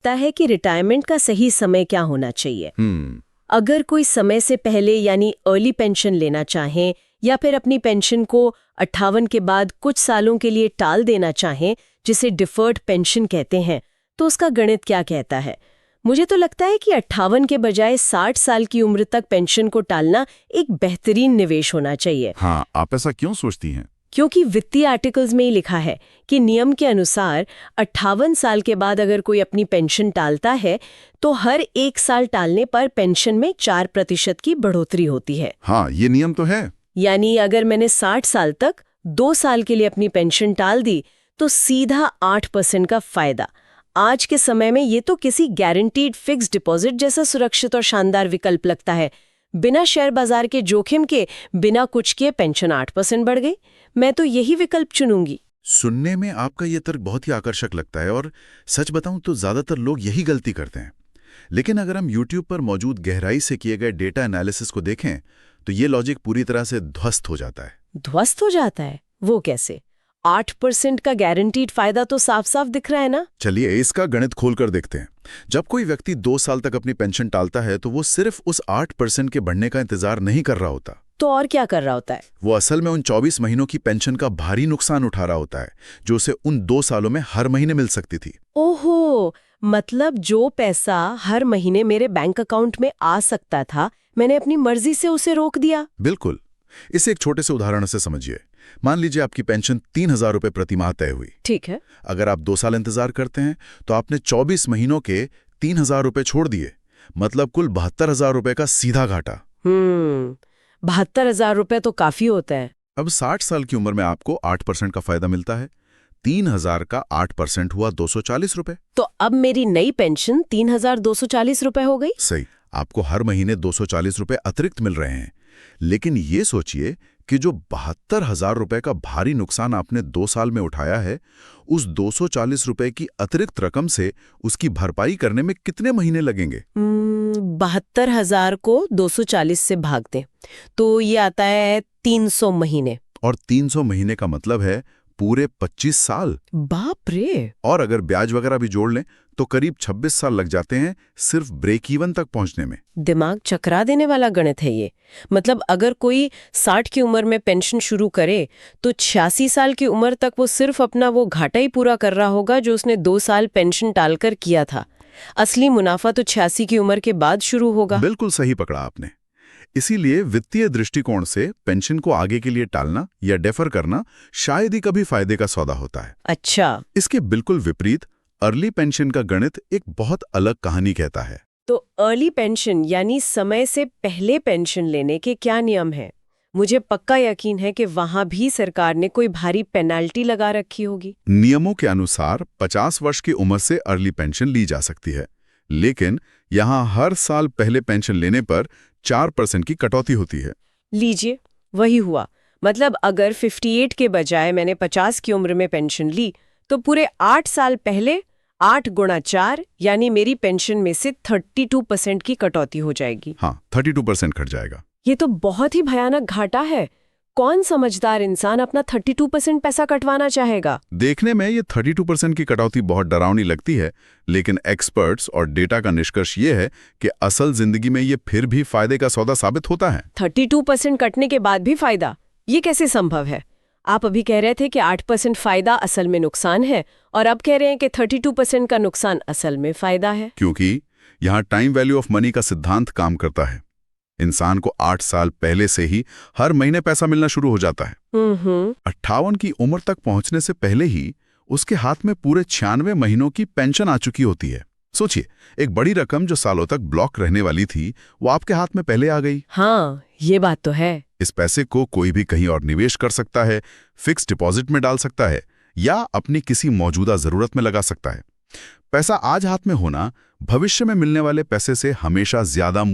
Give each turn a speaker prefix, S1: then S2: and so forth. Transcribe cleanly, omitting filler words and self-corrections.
S1: लगता है कि रिटायरमेंट का सही समय क्या होना चाहिए। अगर कोई समय से पहले यानी अर्ली पेंशन लेना चाहें या फिर अपनी पेंशन को 58 के बाद कुछ सालों के लिए टाल देना चाहें, जिसे डिफर्ड पेंशन कहते हैं, तो उसका गणित क्या कहता है? मुझे तो लगता है कि 58 के बजाय 60 साल की उम्र तक पेंशन को टालना एक बेहतरीन निवेश होना चाहिए।
S2: हाँ, आप ऐसा क्यों सोचती हैं?
S1: क्योंकि वित्तीय आर्टिकल्स में ही लिखा है कि नियम के अनुसार 58 साल के बाद अगर कोई अपनी पेंशन टालता है तो हर 1 साल टालने पर पेंशन में 4% की बढ़ोतरी होती है।
S2: हाँ, ये नियम तो है।
S1: यानी अगर मैंने 60 साल तक 2 साल के लिए अपनी पेंशन टाल दी तो सीधा 8% का फायदा। आज के समय में ये तो किसी गारंटीड फिक्स डिपॉजिट जैसा सुरक्षित और शानदार विकल्प लगता है। बिना शेयर बाजार के जोखिम के, बिना कुछ किए पेंशन 8% बढ़ गई। मैं तो यही विकल्प चुनूंगी।
S2: सुनने में आपका ये तर्क बहुत ही आकर्षक लगता है और सच बताऊं तो ज्यादातर लोग यही गलती करते हैं। लेकिन अगर हम YouTube पर मौजूद गहराई से किए गए डेटा एनालिसिस को देखें तो ये लॉजिक पूरी तरह से ध्वस्त हो जाता है।
S1: ध्वस्त हो जाता है? वो कैसे? 8% का गारंटीड फायदा तो साफ साफ दिख रहा है ना।
S2: चलिए इसका गणित खोलकर देखते हैं। जब कोई व्यक्ति 2 साल तक अपनी पेंशन टालता है तो वो सिर्फ उस 8% के बढ़ने का इंतजार नहीं कर रहा होता।
S1: तो और क्या कर रहा होता है?
S2: वो असल में उन 24 महीनों की पेंशन का भारी नुकसान उठा रहा होता है जो उसे उन 2 सालों में हर महीने मिल सकती थी।
S1: ओहो, मतलब जो पैसा हर महीने मेरे बैंक अकाउंट में आ सकता था, मैंने अपनी मर्जी से उसे रोक दिया।
S2: बिल्कुल। इसे एक छोटे से उदाहरण से समझिए। मान लीजिए आपकी पेंशन 3,000 रुपए प्रति माह तय हुई।
S1: ठीक है।
S2: अगर आप 2 साल इंतजार करते हैं तो आपने 24 महीनों के 3,000 रुपए छोड़ दिए, मतलब कुल 72,000 रुपए का सीधा घाटा।
S1: 72,000 रुपए तो काफी होता है।
S2: अब 60 साल की उम्र में आपको 8% का फायदा मिलता है। 3,000 का 8% हुआ 240 रुपए।
S1: तो अब मेरी नई पेंशन 3,240 रुपए हो गई।
S2: सही। आपको हर महीने 240 रुपए अतिरिक्त मिल रहे हैं। लेकिन ये सोचिए कि जो 72,000 रुपए का भारी नुकसान आपने 2 साल में उठाया है, उस 240 रुपए की अतिरिक्त रकम से उसकी भरपाई करने में कितने महीने लगेंगे?
S1: 72,000 को 240 से भाग दें तो ये आता है 300 महीने।
S2: और 300 महीने का मतलब है पूरे 25 साल।
S1: बाप रे!
S2: और अगर ब्याज वगैरह भी जोड़ लें तो करीब 26 साल लग जाते हैं सिर्फ ब्रेक इवन तक पहुंचने में।
S1: दिमाग चकरा देने वाला गणित है ये। मतलब अगर कोई 60 की उम्र में पेंशन शुरू करे तो 86 साल की उम्र तक वो सिर्फ अपना वो घाटा ही पूरा कर रहा होगा जो उसने 2 साल पेंशन टालकर किया था। असली मुनाफा तो 86 की उम्र के बाद शुरू होगा।
S2: बिल्कुल सही पकड़ा आपने। इसीलिए वित्तीय दृष्टिकोण से पेंशन को आगे के लिए टालना या डेफर करना शायद ही कभी फायदे का सौदा होता है।
S1: अच्छा।
S2: इसके बिल्कुल विपरीत अर्ली पेंशन का गणित एक बहुत अलग कहानी कहता है।
S1: तो अर्ली पेंशन यानी समय से पहले पेंशन लेने के क्या नियम हैं? मुझे पक्का यकीन है कि वहां भी सरकार ने कोई भारी पेनाल्टी लगा रखी होगी।
S2: नियमों के अनुसार 50 वर्ष की उम्र से अर्ली पेंशन ली जा सकती है, लेकिन यहाँ हर साल पहले पेंशन लेने पर 4% की कटौती होती है।
S1: लीजिए, वही हुआ। मतलब अगर 58 के बजाय मैंने 50 की उम्र में पेंशन ली तो पूरे 8 साल पहले 8 गुणा 4 यानी मेरी पेंशन में से 32% की कटौती हो जाएगी।
S2: हाँ, 32% कट जाएगा।
S1: ये तो बहुत ही भयानक घाटा है। कौन समझदार इंसान अपना 32% पैसा कटवाना चाहेगा?
S2: देखने में ये 32% की कटौती बहुत डरावनी लगती है, लेकिन एक्सपर्ट्स और डेटा का निष्कर्ष ये है कि असल जिंदगी में ये फिर भी फायदे का सौदा साबित होता है।
S1: 32% कटने के बाद भी फायदा? ये कैसे संभव है? आप अभी कह रहे थे कि 8% फायदा असल में नुकसान है और अब कह रहे हैं कि 32% का नुकसान असल में फायदा है।
S2: क्योंकि यहाँ टाइम वैल्यू ऑफ मनी का सिद्धांत काम करता है। इंसान को 8 साल पहले से ही हर महीने पैसा मिलना शुरू हो जाता है। 58 की उम्र तक पहुंचने से पहले ही उसके हाथ में पूरे 96 महीनों की पेंशन आ चुकी होती है। सोचिए, एक बड़ी रकम जो सालों तक ब्लॉक रहने वाली थी वो आपके हाथ में पहले आ गई।
S1: हाँ, ये बात तो है।
S2: इस पैसे को कोई भी कहीं और निवेश कर सकता है, फिक्स डिपॉजिट में डाल सकता है या अपनी किसी मौजूदा जरूरत में लगा सकता है। पैसा आज हाथ में होना भविष्य में मिलने वाले पैसे से हमेशा ज्यादा